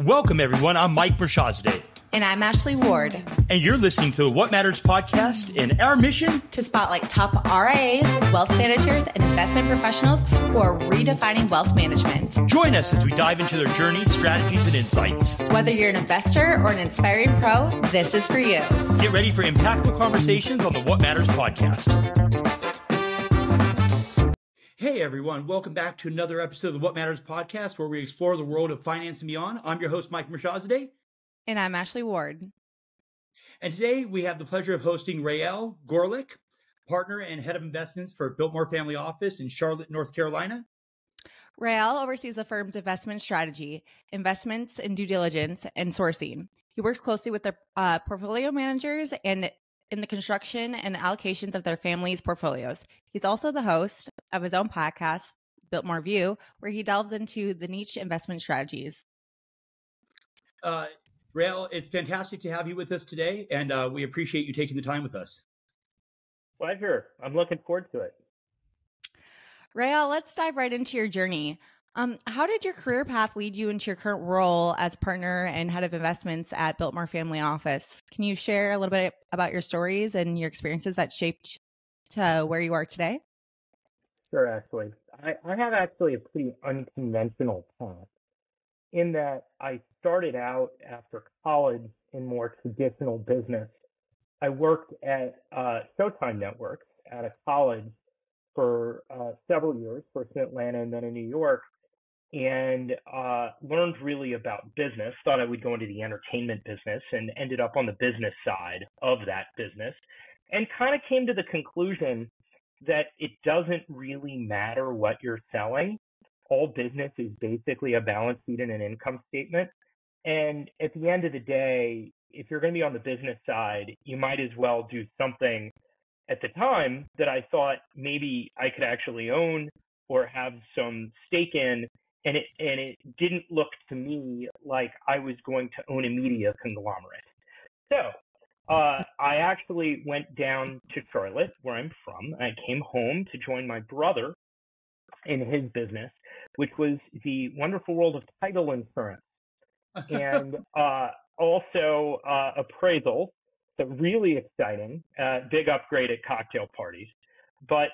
Welcome, everyone. I'm Mike Mershazadeh. And I'm Ashley Ward. And you're listening to the What Matters podcast, and our mission to spotlight top RIAs, wealth managers, and investment professionals who are redefining wealth management. Join us as we dive into their journey, strategies, and insights. Whether you're an investor or an inspiring pro, this is for you. Get ready for impactful conversations on the What Matters podcast. Hey, everyone. Welcome back to another episode of the What Matters podcast, where we explore the world of finance and beyond. I'm your host, Mike Mershazadeh. And I'm Ashley Ward. And today we have the pleasure of hosting Rael Gorelick, partner and head of investments for Biltmore Family Office in Charlotte, North Carolina. Rael oversees the firm's investment strategy, investments and due diligence, and sourcing. He works closely with their portfolio managers and in the construction and allocations of their family's portfolios. He's also the host of his own podcast, Biltmore View, where he delves into the niche investment strategies. Rael, it's fantastic to have you with us today, and we appreciate you taking the time with us. Pleasure. I'm looking forward to it. Rael, let's dive right into your journey. How did your career path lead you into your current role as partner and head of investments at Biltmore Family Office? Can you share a little bit about your stories and your experiences that shaped to where you are today? Sure, Ashley. I have actually a pretty unconventional path, in that I started out after college in more traditional business. I worked at Showtime networks at a college for several years, first in Atlanta and then in New York, and learned really about business. Thought I would go into the entertainment business and ended up on the business side of that business, and kind of came to the conclusion that it doesn't really matter what you're selling. All business is basically a balance sheet and an income statement. And at the end of the day, if you're going to be on the business side, you might as well do something at the time that I thought maybe I could actually own or have some stake in. And it didn't look to me like I was going to own a media conglomerate. So I actually went down to Charlotte, where I'm from. I came home to join my brother in his business, which was the wonderful world of title insurance and also appraisal. So really exciting, big upgrade at cocktail parties. But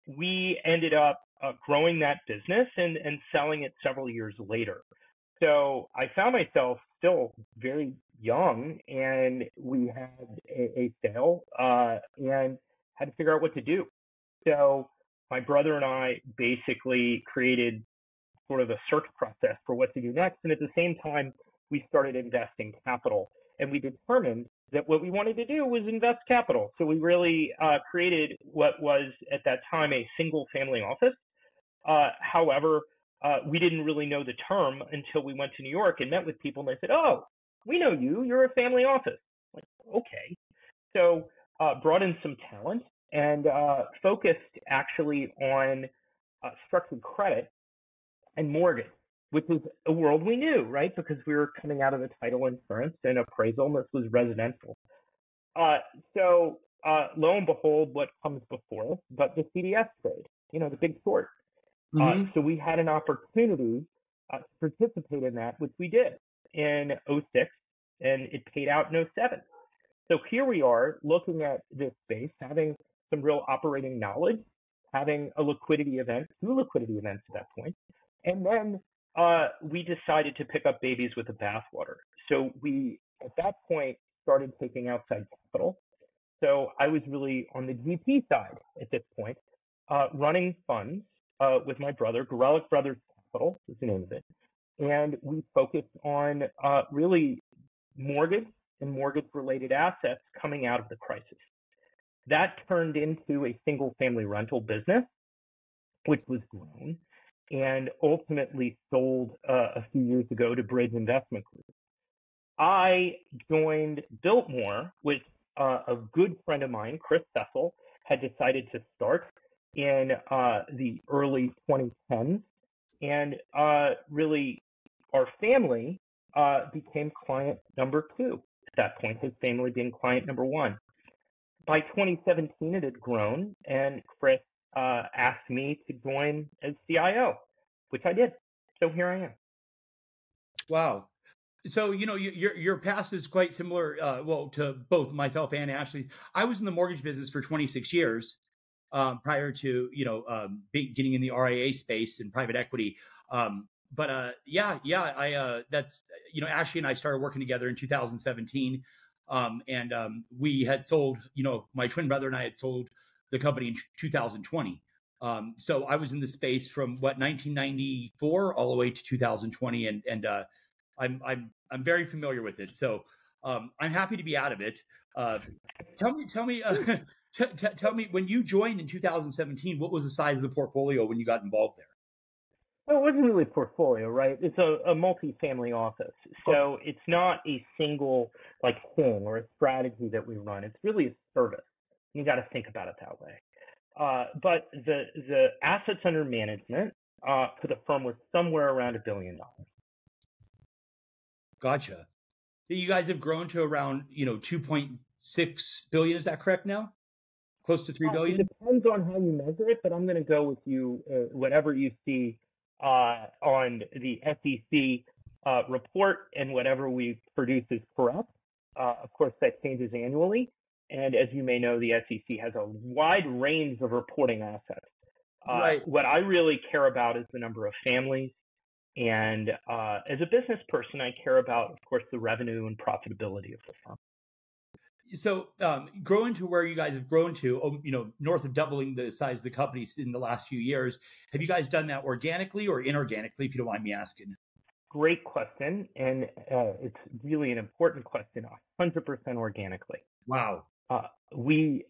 we ended up growing that business and selling it several years later. So I found myself still very young, and we had a sale and had to figure out what to do. So my brother and I basically created sort of a search process for what to do next. And at the same time, we started investing capital. And we determined that what we wanted to do was invest capital. So we really created what was at that time a single family office. However, we didn't really know the term until we went to New York and met with people, and they said, "Oh, we know you. You're a family office." I'm like, okay. So brought in some talent and focused actually on structured credit and mortgage, which is a world we knew, right? Because we were coming out of the title insurance and appraisal, and this was residential. So lo and behold, what comes before us but the CDS trade, the big short. So we had an opportunity to participate in that, which we did in 2006, and it paid out in 2007. So here we are looking at this space, having some real operating knowledge, having a liquidity event, 2 liquidity events at that point. And then we decided to pick up babies with the bathwater. So we, at that point, started taking outside capital. So I was really on the GP side at this point, running funds with my brother. Gorelick Brothers Capital is the name of it. And we focused on really mortgage and mortgage-related assets coming out of the crisis. That turned into a single-family rental business, which was grown and ultimately sold a few years ago to Bridge Investment Group. I joined Biltmore, which a good friend of mine, Chris Cecil, had decided to start in the early 2010s. And really, our family became client number 2 at that point, his family being client number 1. By 2017, it had grown, and Chris asked me to join as CIO, which I did. So here I am. Wow. So, your past is quite similar, well, to both myself and Ashley. I was in the mortgage business for 26 years prior to, getting in the RIA space and private equity. That's, Ashley and I started working together in 2017. We had sold, my twin brother and I had sold the company in 2020. So I was in the space from 1994 all the way to 2020. I'm very familiar with it. So I'm happy to be out of it. Tell me, tell me when you joined in 2017, what was the size of the portfolio when you got involved there? Well, it wasn't really a portfolio, right? It's a multi-family office. So it's not a single thing or a strategy that we run. It's really a service. You got to think about it that way. But the assets under management for the firm was somewhere around $1 billion. Gotcha. You guys have grown to around, 2.6 billion. Is that correct now? Close to 3 billion? It depends on how you measure it, but I'm going to go with you, whatever you see on the SEC report and whatever we produce is correct. Of course, that changes annually. And as you may know, the SEC has a wide range of reporting assets. Right. What I really care about is the number of families. And as a business person, I care about, of course, the revenue and profitability of the firm. So growing to where you guys have grown to, north of doubling the size of the companies in the last few years, have you guys done that organically or inorganically, if you don't mind me asking? Great question. And it's really an important question, 100% organically. Wow. We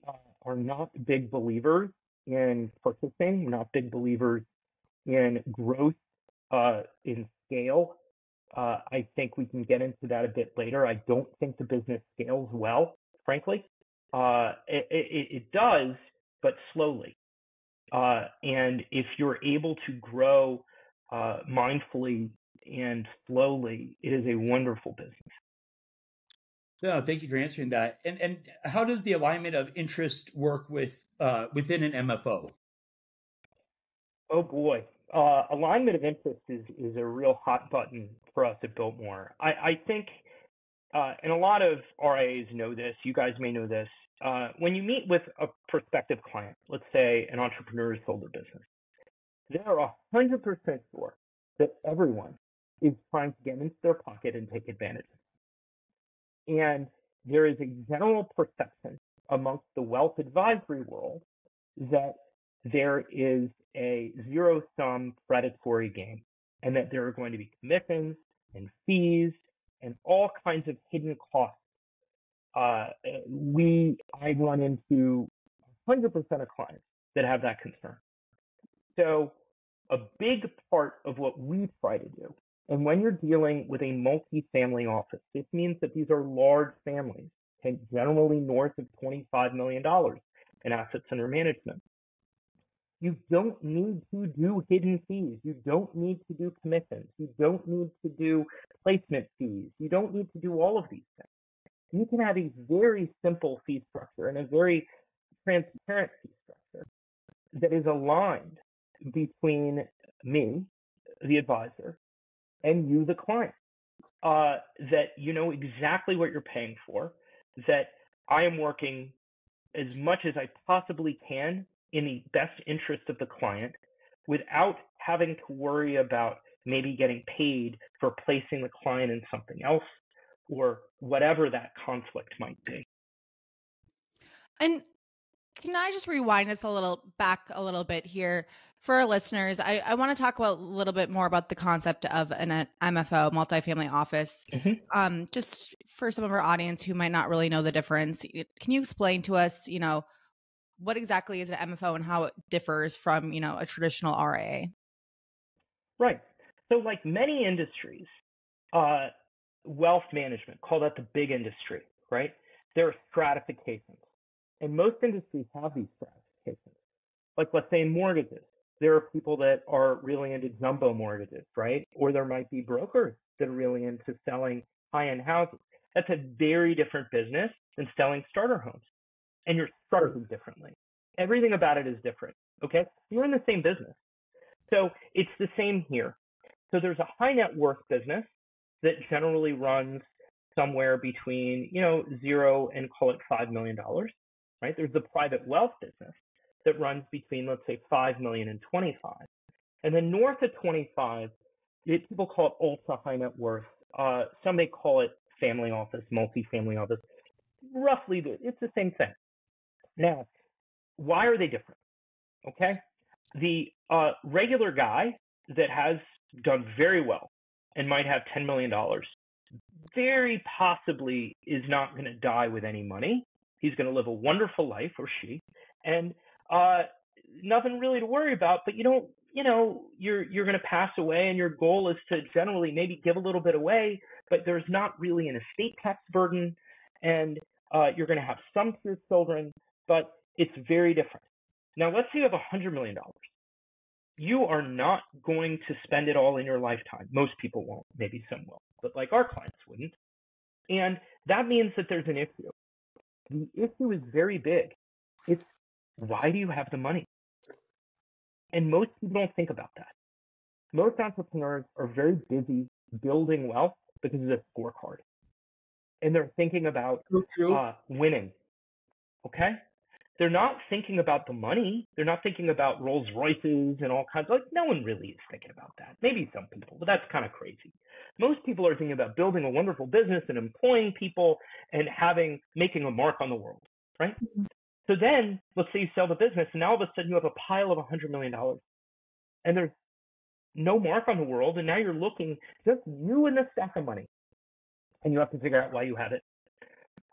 are not big believers in purchasing. We're not big believers in growth, in scale. I think we can get into that a bit later. I don't think the business scales well, frankly. It does, but slowly. And if you're able to grow mindfully and slowly, it is a wonderful business. No, thank you for answering that. And how does the alignment of interest work with within an MFO? Oh boy, alignment of interest is a real hot button for us at Biltmore. I think, and a lot of RIAs know this. You guys may know this. When you meet with a prospective client, let's say an entrepreneur who sold their business, they are 100% sure that everyone is trying to get into their pocket and take advantage of it. And there is a general perception amongst the wealth advisory world that there is a zero-sum predatory game and that there are going to be commissions and fees and all kinds of hidden costs. I run into 100% of clients that have that concern. So a big part of what we try to do, and when you're dealing with a multi-family office, this means that these are large families, generally north of $25 million in assets under management. You don't need to do hidden fees. You don't need to do commissions. You don't need to do placement fees. You don't need to do all of these things. You can have a very simple fee structure and a very transparent fee structure that is aligned between me, the advisor, and you, the client, that you know exactly what you're paying for, that I am working as much as I possibly can in the best interest of the client without having to worry about maybe getting paid for placing the client in something else or whatever that conflict might be. And can I just rewind us back a little bit here for our listeners? I want to talk a little bit more about the concept of an MFO, multifamily office. Mm-hmm. Just for some of our audience who might not really know the difference, can you explain to us, what exactly is an MFO and how it differs from, a traditional RIA? Right. So like many industries, wealth management, call that the big industry, right? There are stratifications. And most industries have these stratifications. Like, let's say in mortgages, there are people that are really into jumbo mortgages, right? Or there might be brokers that are really into selling high-end houses. That's a very different business than selling starter homes. And you're structured differently. Everything about it is different, okay? You're in the same business. So it's the same here. So there's a high net worth business that generally runs somewhere between, zero and call it $5 million, right? There's the private wealth business that runs between, let's say, 5 million and 25. And then north of 25, people call it ultra high net worth. Some may call it family office, multi-family office. Roughly, it's the same thing. Now, why are they different? Okay. The regular guy that has done very well and might have $10 million very possibly is not going to die with any money. He's going to live a wonderful life, or she, and nothing really to worry about. But you're going to pass away, and your goal is to generally maybe give a little bit away, but there's not really an estate tax burden, and you're going to have some for your children, but it's very different. Now, let's say you have $100 million. You are not going to spend it all in your lifetime. Most people won't. Maybe some will, but like our clients wouldn't. And that means that there's an issue. The issue is very big. It's, why do you have the money? And most people don't think about that. Most entrepreneurs are very busy building wealth because of the scorecard. And they're thinking about winning. Okay? They're not thinking about the money. They're not thinking about Rolls Royces and all kinds. Like, no one really is thinking about that. Maybe some people, but that's kind of crazy. Most people are thinking about building a wonderful business and employing people and making a mark on the world, right? Mm-hmm. So then, let's say you sell the business, and now all of a sudden you have a pile of $100 million, and there's no mark on the world, and now you're looking, just you and the stack of money, and you have to figure out why you have it.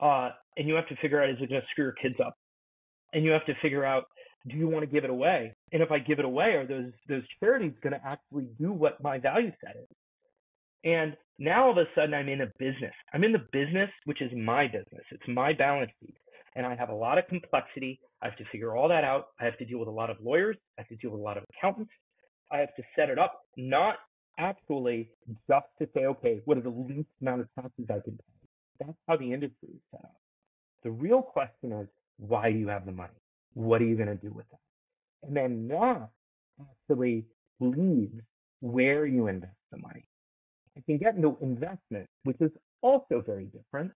And you have to figure out, is it going to screw your kids up? And you have to figure out, do you want to give it away? And if I give it away, are those charities going to actually do what my value set is? And now all of a sudden I'm in a business. I'm in the business, which is my business. It's my balance sheet. And I have a lot of complexity. I have to figure all that out. I have to deal with a lot of lawyers. I have to deal with a lot of accountants. I have to set it up, not actually just to say, okay, what are the least amount of taxes I can pay? That's how the industry is set up. The real question is, why do you have the money? What are you going to do with that? And then that actually leads where you invest the money. I can get into investment, which is also very different,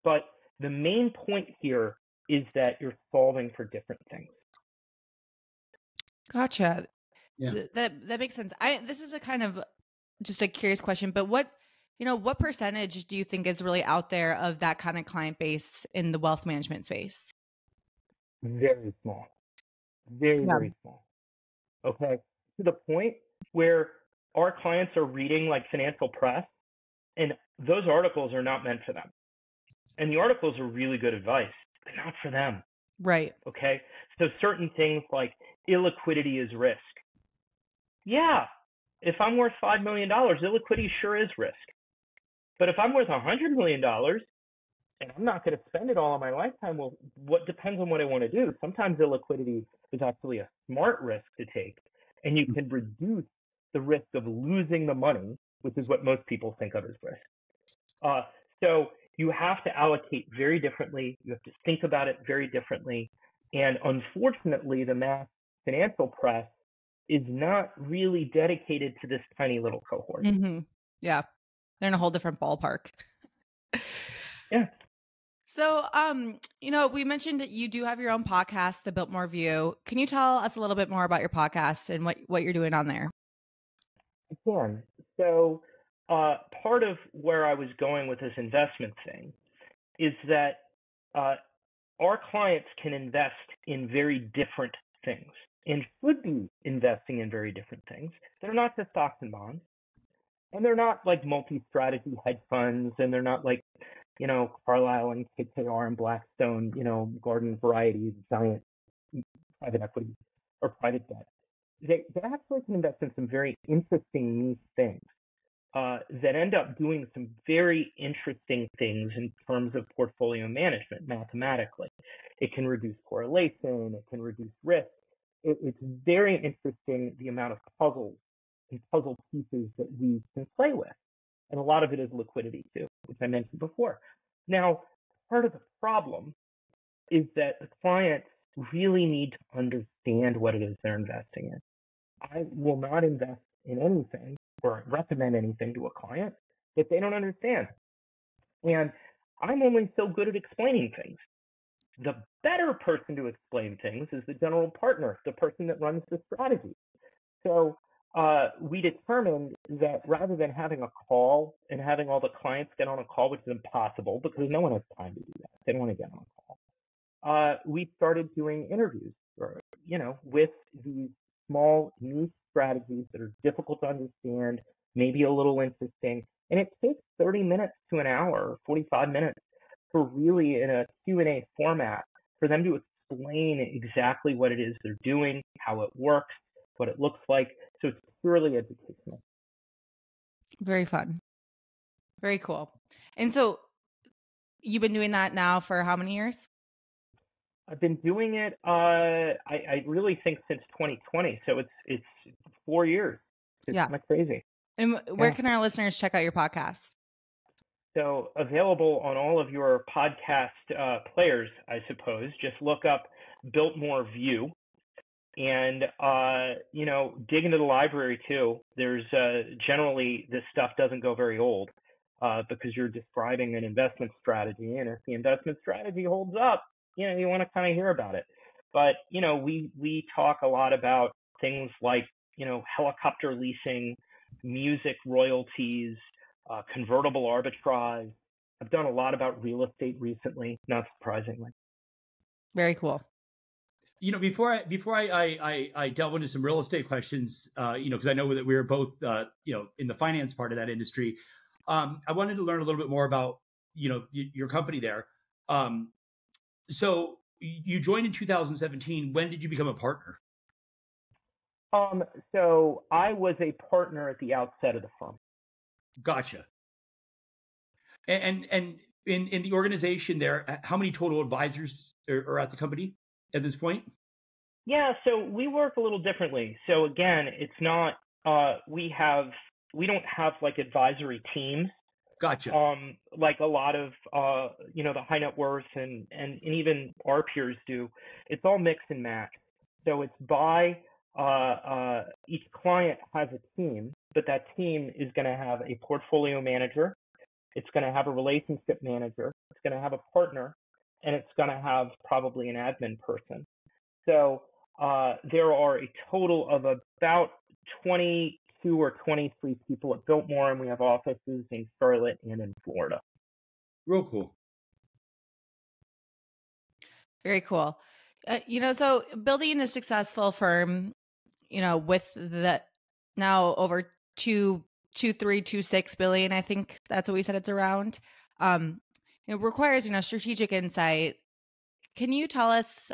but the main point here is that you're solving for different things. Gotcha. Yeah. That makes sense. This is a kind of just a curious question, but what percentage do you think is really out there of that kind of client base in the wealth management space? Very small. Very small. Okay. To the point where our clients are reading like financial press, and those articles are not meant for them. And the articles are really good advice, but not for them. Right. Okay. So certain things like illiquidity is risk. Yeah. If I'm worth $5 million, illiquidity sure is risk. But if I'm worth $100 million, and I'm not going to spend it all in my lifetime, well, what depends on what I want to do. Sometimes illiquidity is actually a smart risk to take, and you can reduce the risk of losing the money, which is what most people think of as risk. So you have to allocate very differently. You have to think about it very differently. And unfortunately, the mass financial press is not really dedicated to this tiny little cohort. Mm-hmm. Yeah. They're in a whole different ballpark. Yeah. So, we mentioned that you do have your own podcast, The Biltmore View. Can you tell us a little bit more about your podcast and what you're doing on there? I can. So, part of where I was going with this investment thing is that our clients can invest in very different things and should be investing in very different things. They're not just stocks and bonds, and they're not like multi-strategy hedge funds, and they're not like, Carlyle and KKR and Blackstone, garden variety, giant private equity or private debt. They actually can invest in some very interesting niche things that end up doing some very interesting things in terms of portfolio management mathematically. It can reduce correlation. It can reduce risk. It's very interesting, the amount of puzzles and puzzle pieces that we can play with. And a lot of it is liquidity too, which I mentioned before. Now, part of the problem is that the clients really need to understand what it is they're investing in. I will not invest in anything or recommend anything to a client that they don't understand. And I'm only so good at explaining things. The better person to explain things is the general partner, the person that runs the strategy. So we determined that rather than having a call and having all the clients get on a call, which is impossible because no one has time to do that. They don't want to get on a call. We started doing interviews, with these small niche strategies that are difficult to understand, maybe a little interesting. And it takes 30 minutes to an hour, 45 minutes for really in a Q&A format for them to explain exactly what it is they're doing, how it works, what it looks like. So it's purely educational. Very fun. Very cool. And so you've been doing that now for how many years? I've been doing it, I really think since 2020. So it's 4 years. It's kind of crazy. And where can our listeners check out your podcast? So available on all of your podcast players, I suppose. Just look up Biltmore View and, dig into the library too. There's generally this stuff doesn't go very old because you're describing an investment strategy. And if the investment strategy holds up, you want to kind of hear about it. But, we talk a lot about things like, helicopter leasing, music royalties, convertible arbitrage. I've done a lot about real estate recently, not surprisingly. Very cool. Before I delve into some real estate questions, because I know that we are both, in the finance part of that industry, I wanted to learn a little bit more about, your company there. So you joined in 2017. When did you become a partner? So I was a partner at the outset of the firm. Gotcha. And in the organization there, how many total advisors are at the company at this point? Yeah, so we work a little differently. So again, it's not we don't have like advisory teams. Gotcha. Like a lot of the high net worth and even our peers do. It's all mix and match. So it's by each client has a team, but that team is going to have a portfolio manager. It's going to have a relationship manager. It's going to have a partner, and it's going to have probably an admin person. So there are a total of about 22 or 23 people at Biltmore, and we have offices in Charlotte and in Florida. Real cool. Very cool. So building a successful firm, with the now over 2.6 billion, I think that's what we said it's around. It requires, strategic insight. Can you tell us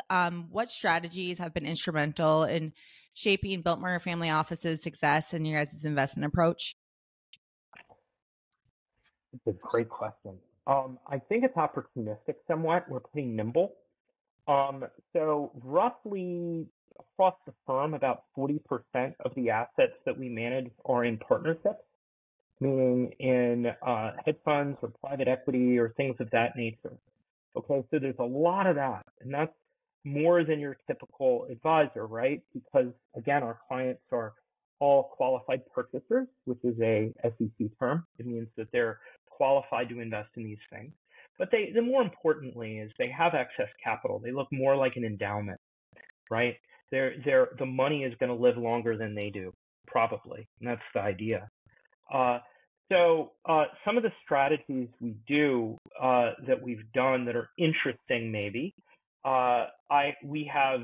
what strategies have been instrumental in shaping Biltmore Family Office's success and your guys' investment approach? It's a great question. I think it's opportunistic somewhat. We're pretty nimble. So roughly across the firm, about 40% of the assets that we manage are in partnerships, meaning in hedge funds or private equity or things of that nature. Okay, so there's a lot of that, and that's more than your typical advisor, right? Because again, our clients are all qualified purchasers, which is a SEC term. It means that they're qualified to invest in these things. But the more importantly is they have excess capital. They look more like an endowment, right? The money is going to live longer than they do, probably, and that's the idea. So some of the strategies we do that we've done that are interesting, maybe we have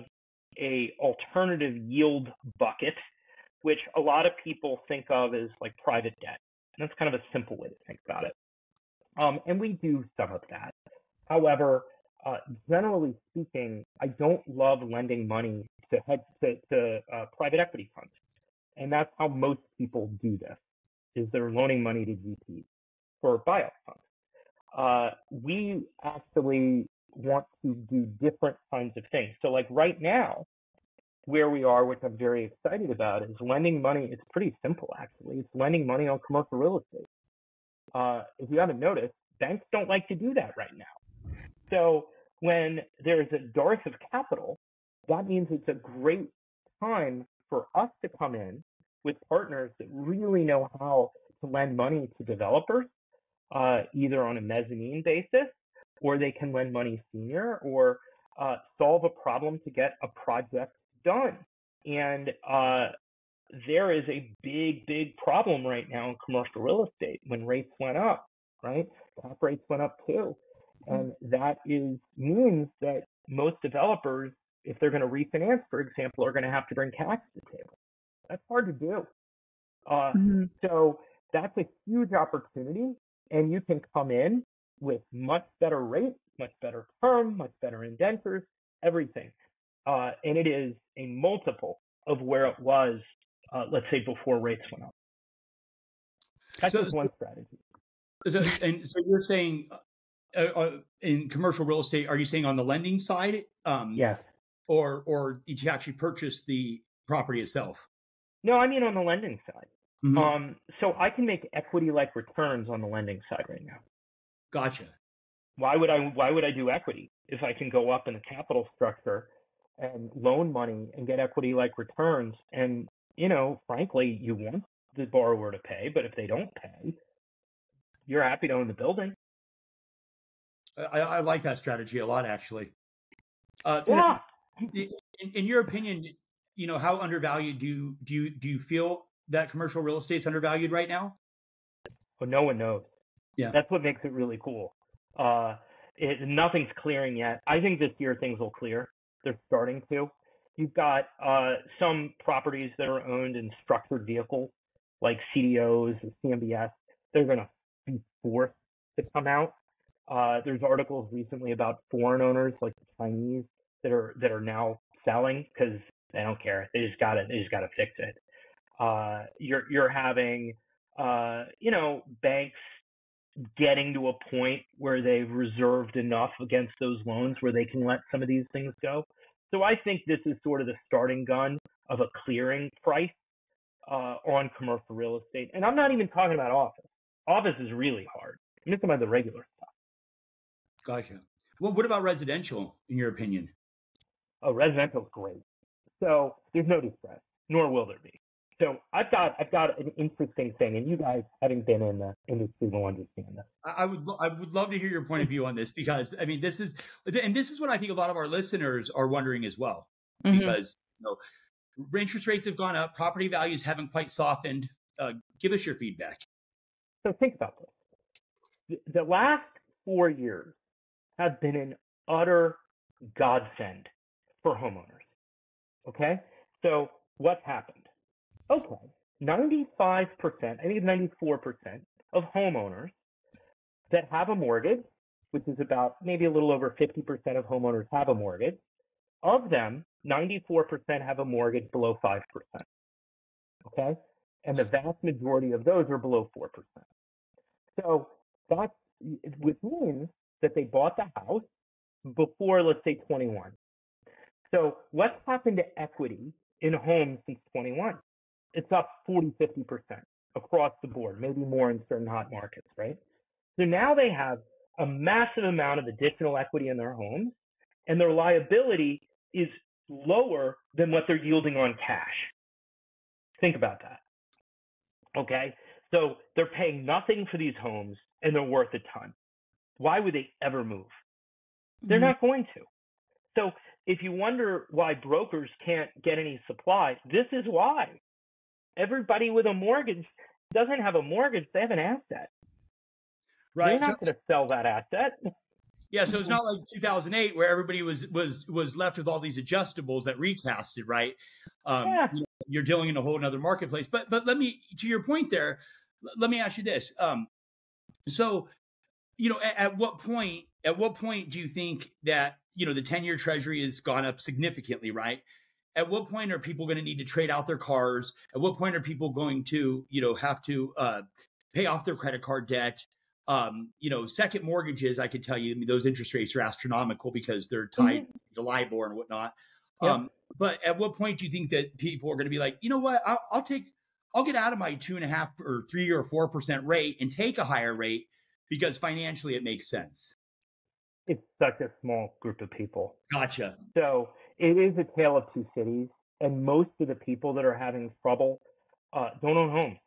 a alternative yield bucket, which a lot of people think of as like private debt. And that's kind of a simple way to think about it. And we do some of that. However, generally speaking, I don't love lending money to private equity funds. And that's how most people do this, is they're loaning money to GPs for buyout funds. We actually want to do different kinds of things. So like right now, where we are, which I'm very excited about, is lending money. It's pretty simple, actually. It's lending money on commercial real estate. If you haven't noticed, banks don't like to do that right now. So when there's a dearth of capital, that means it's a great time for us to come in with partners that really know how to lend money to developers, either on a mezzanine basis, or they can lend money senior, or solve a problem to get a project done. And there is a big problem right now in commercial real estate when rates went up, right? Cap rates went up too. And that means that most developers, if they're going to refinance, for example, are going to have to bring cash to the table. That's hard to do. So that's a huge opportunity, and you can come in with much better rates, much better term, much better indentures, everything. And it is a multiple of where it was, let's say, before rates went up. That's just one strategy. So you're saying in commercial real estate, are you saying on the lending side? Yes. Or to actually purchase the property itself? No, I mean on the lending side. So I can make equity-like returns on the lending side right now. Gotcha. Why would I do equity if I can go up in the capital structure and loan money and get equity-like returns? And, frankly, you want the borrower to pay, but if they don't pay, you're happy to own the building. I like that strategy a lot, actually. Yeah. In your opinion, how undervalued do you feel that commercial real estate's undervalued right now? Well, no one knows. Yeah. That's what makes it really cool. Nothing's clearing yet. I think this year things will clear. They're starting to. You've got some properties that are owned in structured vehicles like CDOs and CMBS. They're going to be forced to come out. There's articles recently about foreign owners like the Chinese that are now selling because they don't care. They just got to fix it. You're having banks getting to a point where they've reserved enough against those loans where they can let some of these things go. So I think this is sort of the starting gun of a clearing price on commercial real estate. And I'm not even talking about office. Office is really hard. I'm just talking about the regular stuff. Gotcha. Well, what about residential, in your opinion? Oh, residential is great. So there's no distress, nor will there be. So I've got an interesting thing, and you guys, having been in the industry, will understand this. I would love to hear your point of view on this, because this is what I think a lot of our listeners are wondering as well, because interest rates have gone up, property values haven't quite softened. Give us your feedback. So think about this. The last 4 years have been an utter godsend for homeowners. Okay, so what's happened? Okay, 95%, I think 94% of homeowners that have a mortgage, which is about maybe a little over 50% of homeowners have a mortgage. Of them, 94% have a mortgage below 5%. Okay, and the vast majority of those are below 4%. So that's, which means that they bought the house before, let's say, 21. So what's happened to equity in homes since 21? It's up 40, 50% across the board, maybe more in certain hot markets, right? So now they have a massive amount of additional equity in their homes, and their liability is lower than what they're yielding on cash. Think about that. Okay? So they're paying nothing for these homes, and they're worth a ton. Why would they ever move? They're not going to. So if you wonder why brokers can't get any supply, this is why. Everybody with a mortgage doesn't have a mortgage, they have an asset. Right. They're not going to sell that asset. Yeah, so it's not like 2008 where everybody was left with all these adjustables that recasted, right? You're dealing in a whole other marketplace. But let me, to your point there, let me ask you this. So, at what point do you think that, the 10-year treasury has gone up significantly, right? At what point are people going to need to trade out their cars? At what point are people going to, have to pay off their credit card debt? Second mortgages, I could tell you, those interest rates are astronomical because they're tied to LIBOR and whatnot. Yep. But at what point do you think that people are going to be like, you know what, I'll get out of my 2.5 or 3 or 4% rate and take a higher rate because financially it makes sense? It's such a small group of people. Gotcha. So it is a tale of two cities, and most of the people that are having trouble don't own homes.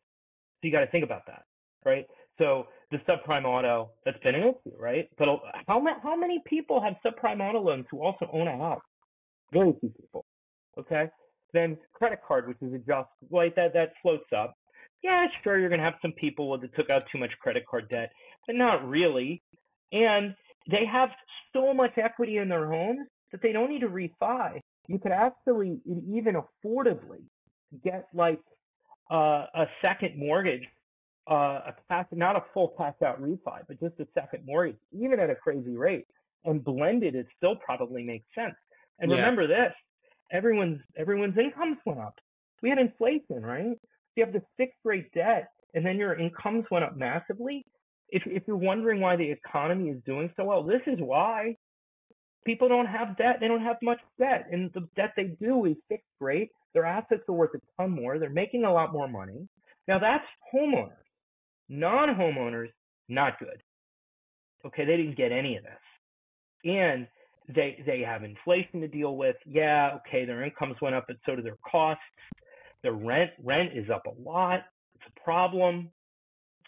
So you got to think about that, right? So the subprime auto, that's been an issue, right? But how many people have subprime auto loans who also own a house? Very few people. Okay. Then credit card, which is adjustable, like that floats up. Yeah, sure, you're gonna have some people that took out too much credit card debt, but not really. And they have so much equity in their homes that they don't need to refi. You could actually even affordably get like a second mortgage, not a full cash out refi, but just a second mortgage, even at a crazy rate, and blended, it still probably makes sense. And Yeah. remember this, everyone's incomes went up. We had inflation, right? You have the fixed rate debt, and then your incomes went up massively. If you're wondering why the economy is doing so well, this is why. People don't have debt. They don't have much debt. And the debt they do is fixed rate. Their assets are worth a ton more. They're making a lot more money. Now that's homeowners. Non-homeowners, not good. Okay, they didn't get any of this. And they have inflation to deal with. Yeah, okay, their incomes went up, but so do their costs. Their rent is up a lot. It's a problem.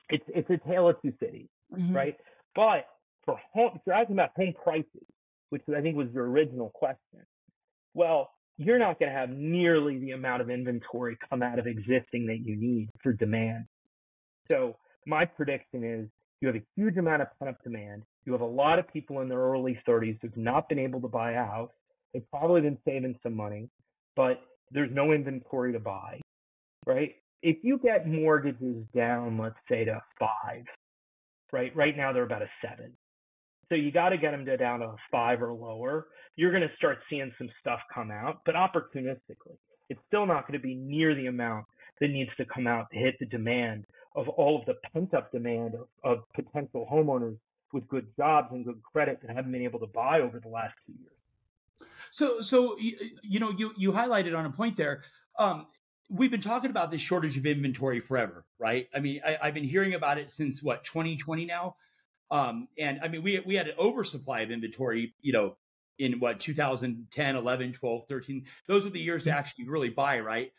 It's a tale of two cities, right? But if you're asking about home prices, which I think was your original question, well, you're not going to have nearly the amount of inventory come out of existing that you need for demand. So my prediction is you have a huge amount of pent-up demand. You have a lot of people in their early 30s who've not been able to buy a house. They've probably been saving some money, but there's no inventory to buy, right? If you get mortgages down, let's say to 5, right? Right now they're about a 7. So you got to get them down to a 5 or lower. You're going to start seeing some stuff come out, but opportunistically. It's still not going to be near the amount that needs to come out to hit the demand of all of the pent-up demand of potential homeowners with good jobs and good credit that haven't been able to buy over the last 2 years. So you highlighted on a point there. We've been talking about this shortage of inventory forever, right? I mean, I've been hearing about it since 2020 now. And I mean, we had an oversupply of inventory, in 2010, 11, 12, 13. Those were the years to actually really buy, right?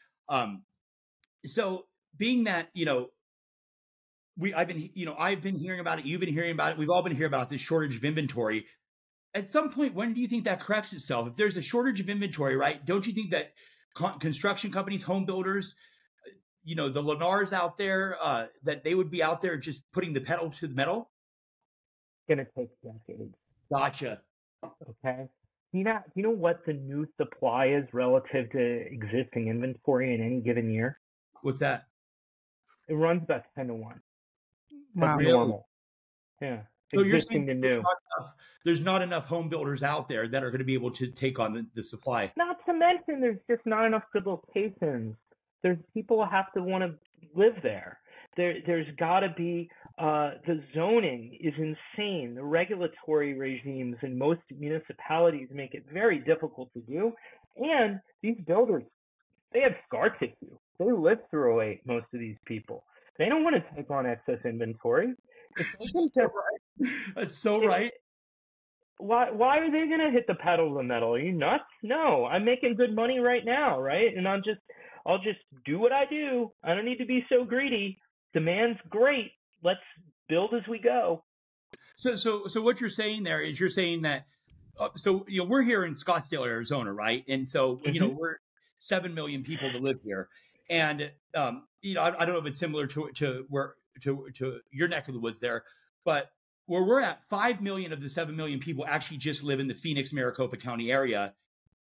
So being that, I've been hearing about it. You've been hearing about it. We've all been hearing about this shortage of inventory. At some point, when do you think that corrects itself? If there's a shortage of inventory, right? Don't you think that construction companies, home builders, the Lennars out there, that they would be out there just putting the pedal to the metal? It's going to take decades. Gotcha. Okay. Do you know what the new supply is relative to existing inventory in any given year? What's that? It runs about 10 to 1. Wow. That's normal. Yeah. So you're Existing saying to new. There's not enough home builders out there that are going to be able to take on the supply. Not to mention there's just not enough good locations. There's people have to want to live there. There's got to be, the zoning is insane. The regulatory regimes in most municipalities make it very difficult to do. And these builders, they have scar tissue. They lived through 08, most of these people. They don't want to take on excess inventory. That's so right. Why are they going to hit the pedal to the metal? Are you nuts? No, I'm making good money right now, right? And I'll just do what I do. I don't need to be so greedy. Demand's great. Let's build as we go. So what you're saying there is you're saying that, we're here in Scottsdale, Arizona, right? And so, we're 7 million people that live here. And, I don't know if it's similar to your neck of the woods there, but where we're at, 5 million of the 7 million people actually just live in the Phoenix, Maricopa County area.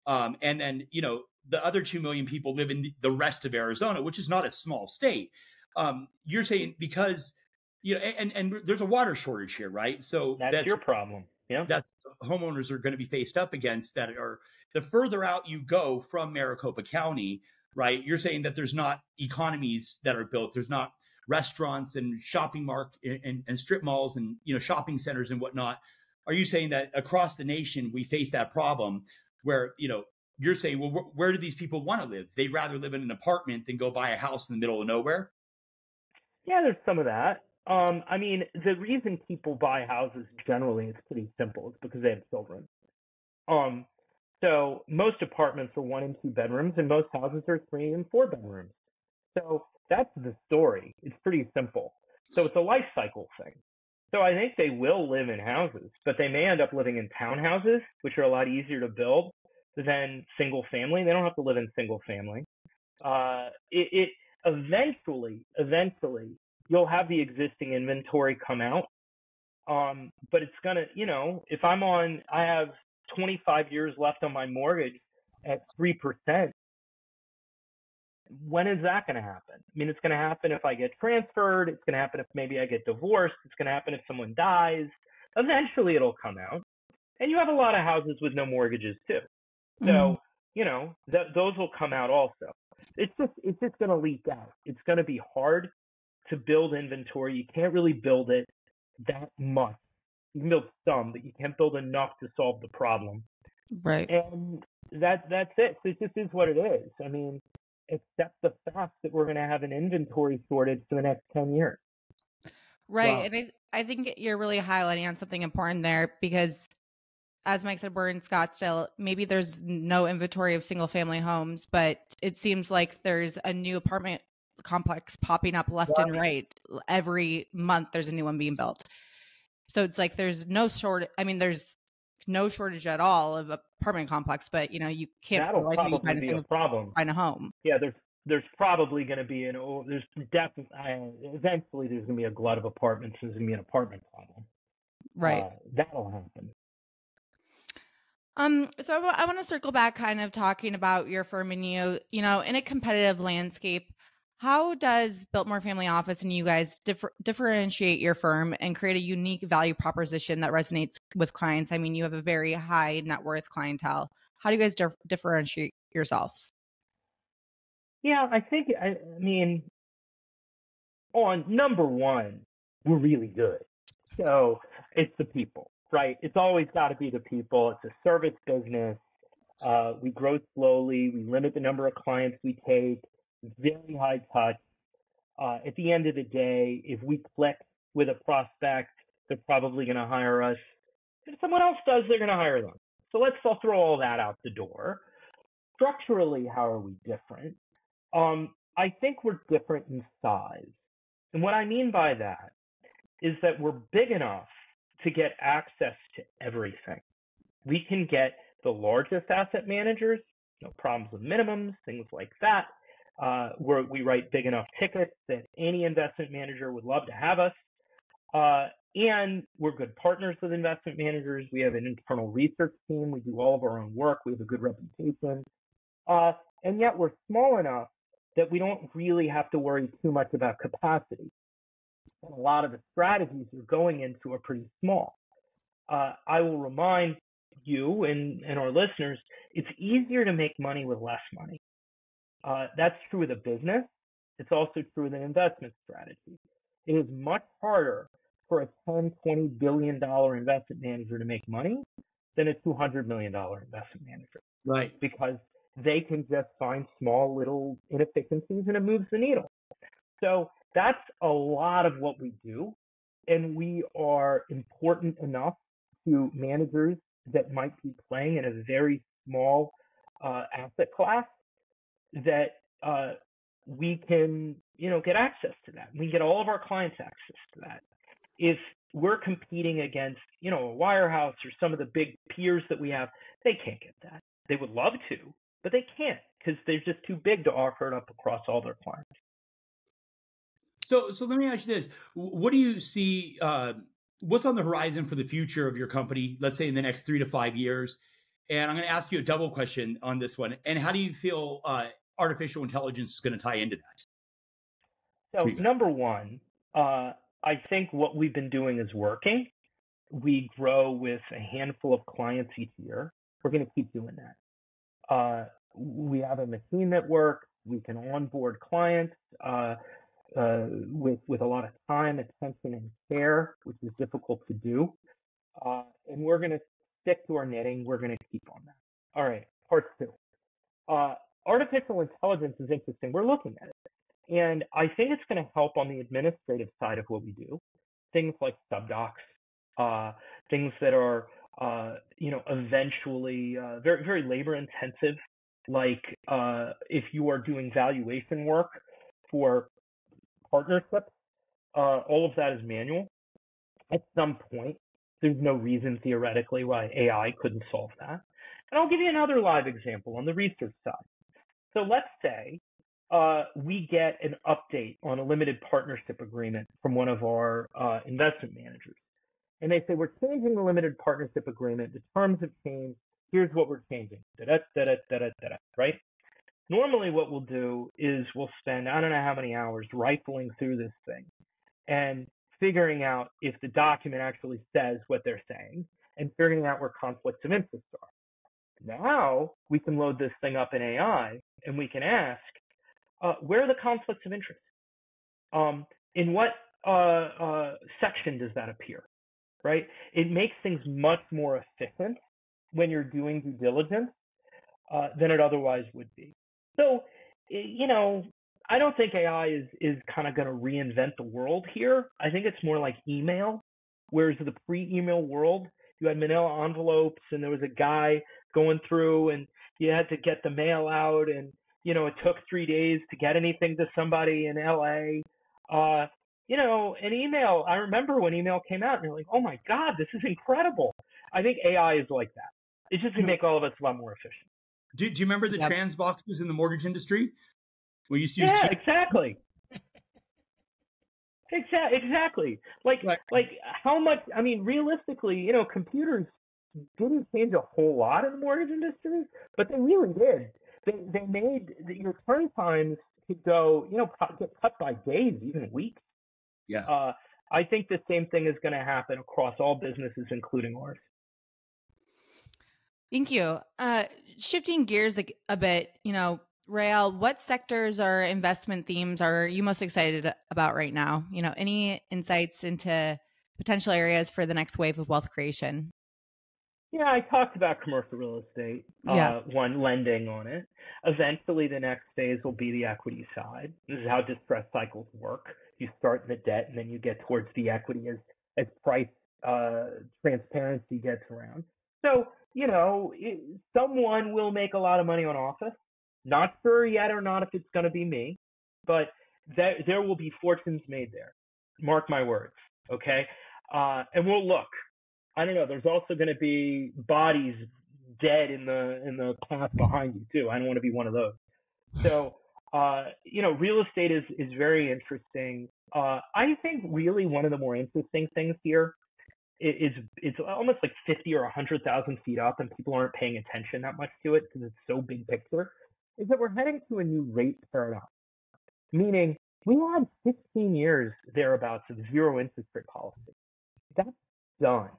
And then, the other 2 million people live in the rest of Arizona, which is not a small state. You're saying because, and there's a water shortage here, right? So that's your problem. Yeah. That's homeowners are going to be faced up against that are the further out you go from Maricopa County, right? You're saying that there's not economies that are built. There's not restaurants and shopping and strip malls and, shopping centers and whatnot. Are you saying that across the nation, we face that problem where, you're saying, well, where do these people want to live? They'd rather live in an apartment than go buy a house in the middle of nowhere? Yeah, there's some of that. I mean, the reason people buy houses generally is pretty simple. It's because they have children. So most apartments are 1 and 2 bedrooms, and most houses are 3 and 4 bedrooms. So that's the story. It's pretty simple. So it's a life cycle thing. So I think they will live in houses, but they may end up living in townhouses, which are a lot easier to build than single family. They don't have to live in single family. It eventually, you'll have the existing inventory come out. But it's gonna, if I have 25 years left on my mortgage at 3%, when is that going to happen? I mean, it's going to happen if I get transferred. It's going to happen if maybe I get divorced. It's going to happen if someone dies. Eventually it'll come out. And you have a lot of houses with no mortgages too. So, those will come out also. It's just going to leak out. It's going to be hard to build inventory. You can't really build it that much. You can build some, but you can't build enough to solve the problem. Right. And that's it. So it just is what it is. I mean, accept the fact that we're going to have an inventory shortage for the next 10 years. Right. Wow. And I think you're really highlighting on something important there, because as Mike said, we're in Scottsdale. Maybe there's no inventory of single family homes, but it seems like there's a new apartment complex popping up left and right. Every month there's a new one being built. So it's like there's no shortage. I mean, there's no shortage at all of apartment complex, but you can't. That'll probably be a problem. Find a home. Yeah, there's probably going to be eventually there's going to be a glut of apartments. There's going to be an apartment problem. Right. That'll happen. So I want to circle back, kind of talking about your firm and in a competitive landscape. How does Biltmore Family Office and you guys differentiate your firm and create a unique value proposition that resonates with clients? I mean, you have a very high net worth clientele. How do you guys differentiate yourselves? Yeah, I mean, on number one, we're really good. So it's the people, right? It's always got to be the people. It's a service business. We grow slowly. We limit the number of clients we take. Very high touch. At the end of the day, if we click with a prospect, they're probably going to hire us. If someone else does, they're going to hire them. So let's throw all that out the door. Structurally, how are we different? I think we're different in size. And what I mean by that is that we're big enough to get access to everything. We can get the largest asset managers, no problems with minimums, things like that. We write big enough tickets that any investment manager would love to have us. And we're good partners with investment managers. We have an internal research team. We do all of our own work. We have a good reputation. And yet we're small enough that we don't really have to worry too much about capacity. And a lot of the strategies we're going into are pretty small. I will remind you and our listeners, it's easier to make money with less money. That's true with a business. It's also true with an investment strategy. It is much harder for a $10, $20 billion investment manager to make money than a $200 million investment manager. Right. Because they can just find small little inefficiencies and it moves the needle. So that's a lot of what we do. And we are important enough to managers that might be playing in a very small asset class that we can, get access to that. We get all of our clients access to that. If we're competing against, a wirehouse or some of the big peers that we have, they can't get that. They would love to, but they can't because they're just too big to offer it up across all their clients. So let me ask you this. What do you see, what's on the horizon for the future of your company, let's say in the next 3 to 5 years? And I'm going to ask you a double question on this one. And how do you feel artificial intelligence is going to tie into that? So number one, I think what we've been doing is working. We grow with a handful of clients each year. We're going to keep doing that. We have a machine that works. We can onboard clients with a lot of time, attention, and care, which is difficult to do. And we're going to stick to our knitting. We're going to keep on that. All right, part two. Artificial intelligence is interesting. We're looking at it. And I think it's going to help on the administrative side of what we do. Things like subdocs, things that are, eventually very, very labor intensive. Like if you are doing valuation work, for partnerships, all of that is manual. At some point, there's no reason theoretically why AI couldn't solve that. And I'll give you another live example on the research side. So let's say we get an update on a limited partnership agreement from one of our investment managers. And they say, we're changing the limited partnership agreement. The terms have changed. Here's what we're changing. Right? Normally what we'll do is we'll spend, I don't know how many hours rifling through this thing and figuring out if the document actually says what they're saying and figuring out where conflicts of interest are. Now we can load this thing up in AI and we can ask, where are the conflicts of interest? In what section does that appear, right? It makes things much more efficient when you're doing due diligence than it otherwise would be. So, I don't think AI is kind of going to reinvent the world here. I think it's more like email, whereas the pre-email world, you had manila envelopes and there was a guy going through and you had to get the mail out and, it took 3 days to get anything to somebody in LA. An email, I remember when email came out and you're like, oh my God, this is incredible. I think AI is like that. It's just going to make all of us a lot more efficient. Do you remember the trans boxes in the mortgage industry? We used to use exactly. Exactly. Like how much, realistically, computers didn't change a whole lot in the mortgage industry, but they really did. They made your turn times could go, get cut by days, even weeks. Yeah. I think the same thing is going to happen across all businesses, including ours. Thank you. Shifting gears a bit, Rael, what sectors or investment themes are you most excited about right now? Any insights into potential areas for the next wave of wealth creation? Yeah, I talked about commercial real estate, one, lending on it. Eventually, the next phase will be the equity side. This is how distress cycles work. You start in the debt, and then you get towards the equity as price transparency gets around. So, someone will make a lot of money on office. Not sure yet or not if it's going to be me, but there will be fortunes made there. Mark my words, okay? And we'll look. I don't know. There's also going to be bodies dead in the path behind you too. I don't want to be one of those. So, real estate is very interesting. I think really one of the more interesting things here is it's almost like 50 or 100,000 feet up, and people aren't paying attention that much to it because it's so big picture. Is that we're heading to a new rate paradigm, meaning we had 15 years thereabouts of zero interest rate policy. That's done.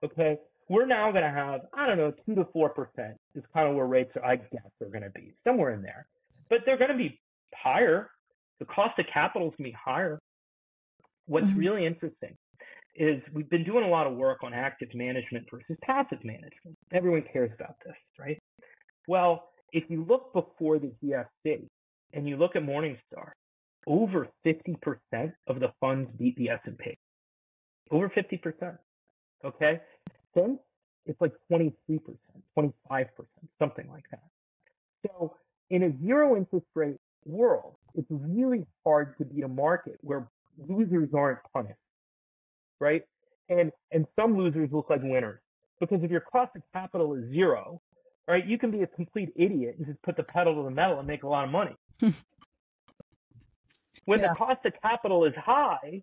Okay, we're now going to have, 2 to 4% is kind of where rates are, I guess, are going to be somewhere in there, but they're going to be higher. The cost of capital is going to be higher. What's really interesting is we've been doing a lot of work on active management versus passive management. Everyone cares about this, right? Well, if you look before the GFC and you look at Morningstar, over 50% of the funds beat the S&P. Over 50%. Okay? Since it's like 23%, 25%, something like that. So in a zero interest rate world, it's really hard to beat a market where losers aren't punished, right? And some losers look like winners. Because if your cost of capital is zero, right, you can be a complete idiot and just put the pedal to the metal and make a lot of money. When the cost of capital is high,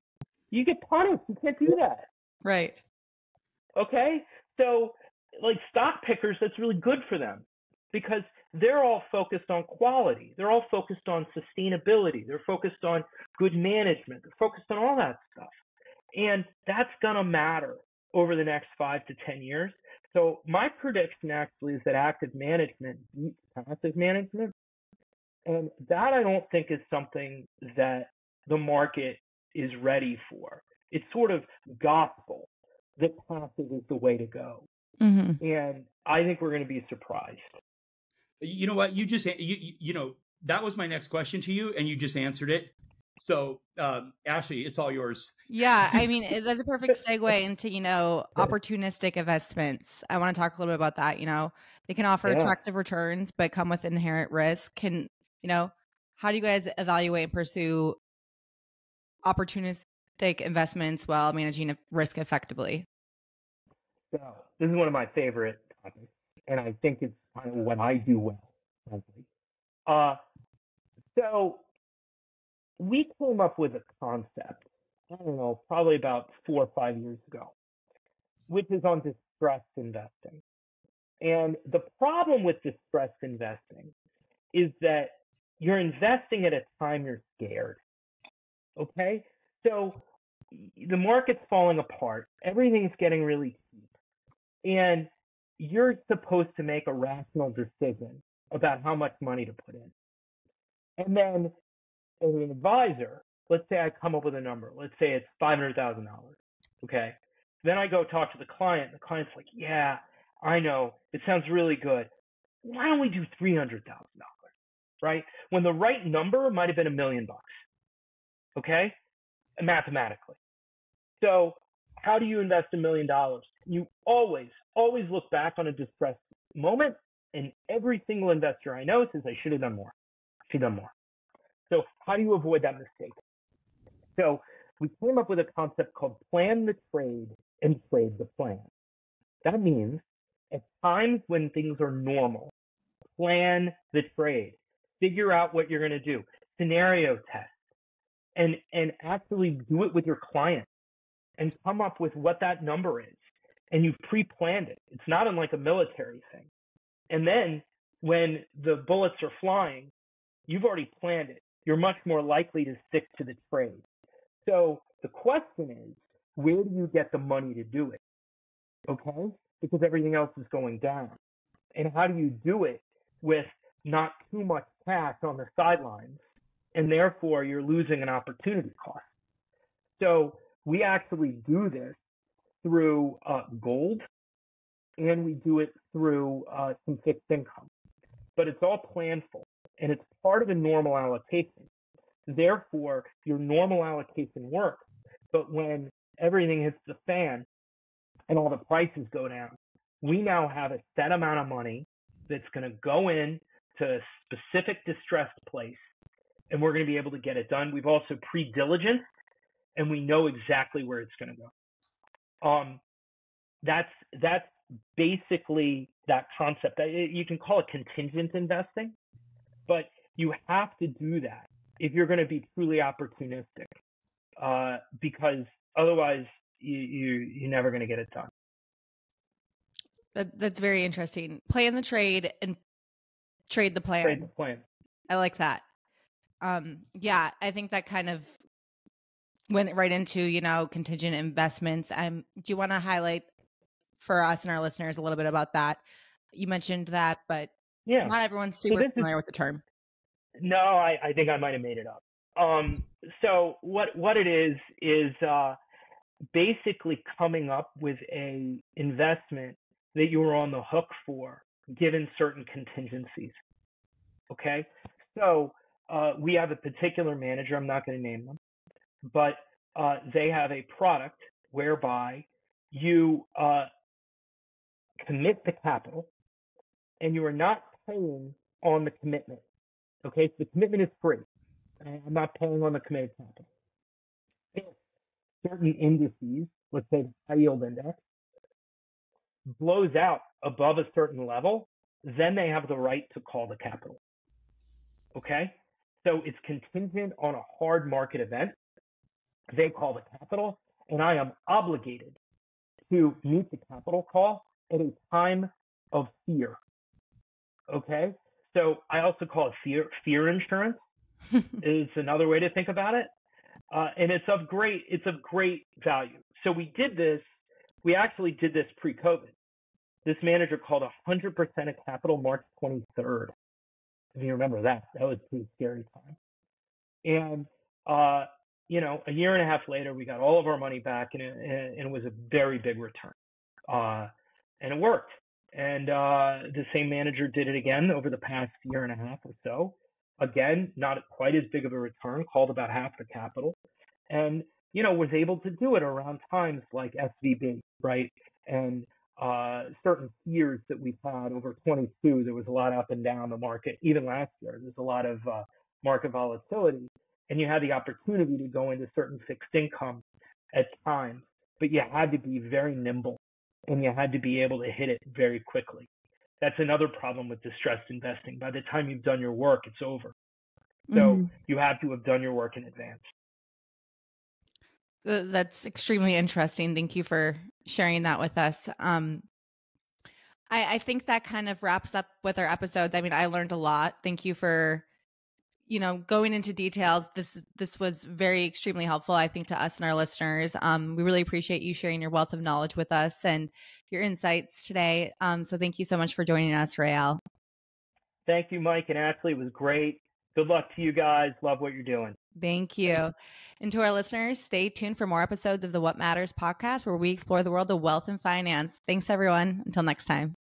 you get punished. You can't do that. Right. Okay? So, like stock pickers, that's really good for them because they're all focused on quality. They're all focused on sustainability. They're focused on good management. They're focused on all that stuff. And that's going to matter over the next 5 to 10 years. So my prediction actually is that active management beats passive management. And that I don't think is something that the market is ready for. It's sort of gospel that passive is the way to go. And I think we're going to be surprised. You know what? You just, that was my next question to you, and you just answered it. So, Ashley, it's all yours. Yeah, I mean, that's a perfect segue into, opportunistic investments. I want to talk a little bit about that. They can offer attractive returns, but come with inherent risk. how do you guys evaluate and pursue opportunistic investments while managing risk effectively? So this is one of my favorite topics, and I think it's kind of what I do well, frankly. So we came up with a concept, I don't know, probably about 4 or 5 years ago, which is on distressed investing. And the problem with distressed investing is that you're investing at a time you're scared. Okay? So the market's falling apart. Everything's getting really cheap. And you're supposed to make a rational decision about how much money to put in. And then as an advisor, let's say I come up with a number. Let's say it's $500,000. Okay? Then I go talk to the client. The client's like, yeah, I know. It sounds really good. Why don't we do $300,000? Right? When the right number might have been $1 million. Okay? Mathematically. So how do you invest $1 million? You always look back on a distressed moment, and every single investor I know says, I should have done more. So how do you avoid that mistake? So we came up with a concept called plan the trade and trade the plan. That means at times when things are normal, plan the trade, figure out what you're going to do, scenario test, and actually do it with your client and come up with what that number is. And you've pre-planned it. It's not unlike a military thing. And then when the bullets are flying, you've already planned it. You're much more likely to stick to the trade. So the question is, where do you get the money to do it? Okay? Because everything else is going down. And how do you do it with not too much cash on the sidelines? And therefore, you're losing an opportunity cost. So we actually do this through gold, and we do it through some fixed income. But it's all planful, and it's part of a normal allocation. Therefore, your normal allocation works. But when everything hits the fan and all the prices go down, we now have a set amount of money that's going to go in to a specific distressed place, and we're going to be able to get it done. We've also pre-diligence, and we know exactly where it's going to go. That's basically that concept. You can call it contingent investing, but you have to do that if you're going to be truly opportunistic, because otherwise you're never going to get it done. That's very interesting. Plan the trade and trade the plan. Trade the plan. I like that. Yeah, I think that kind of went right into, contingent investments. Do you want to highlight for us and our listeners a little bit about that? You mentioned that, but yeah, not everyone's super familiar with the term. No, I think I might have made it up. So what it is basically coming up with a investment that you were on the hook for, given certain contingencies. Okay, so we have a particular manager. I'm not going to name them, but they have a product whereby you commit the capital, and you are not paying on the commitment. Okay, so the commitment is free. I'm not paying on the committed capital. If certain indices, let's say the high yield index, blows out above a certain level, then they have the right to call the capital. Okay, so it's contingent on a hard market event. They call the capital, and I am obligated to meet the capital call at a time of fear. Okay, so I also call it fear insurance is another way to think about it, and it's of great value. So we actually did this pre-COVID. This manager called 100% of capital March 23rd. If you remember that was a pretty scary time. And a year and a half later, we got all of our money back, and it was a very big return, and it worked. And the same manager did it again over the past year and a half or so. Again, not quite as big of a return, called about half the capital, and was able to do it around times like SVB, right? And certain years that we've had over 22, there was a lot up and down the market. Even last year, there's a lot of market volatility, and you had the opportunity to go into certain fixed income at times, but you had to be very nimble and you had to be able to hit it very quickly. That's another problem with distressed investing. By the time you've done your work, it's over. So you have to have done your work in advance. That's extremely interesting. Thank you for sharing that with us. I think that kind of wraps up with our episodes. I mean, I learned a lot. Thank you for, going into details. This was very extremely helpful, I think, to us and our listeners. We really appreciate you sharing your wealth of knowledge with us and your insights today. So thank you so much for joining us, Rael. Thank you, Mike and Ashley. It was great. Good luck to you guys. Love what you're doing. Thank you. And to our listeners, stay tuned for more episodes of the What Matters podcast, where we explore the world of wealth and finance. Thanks, everyone. Until next time.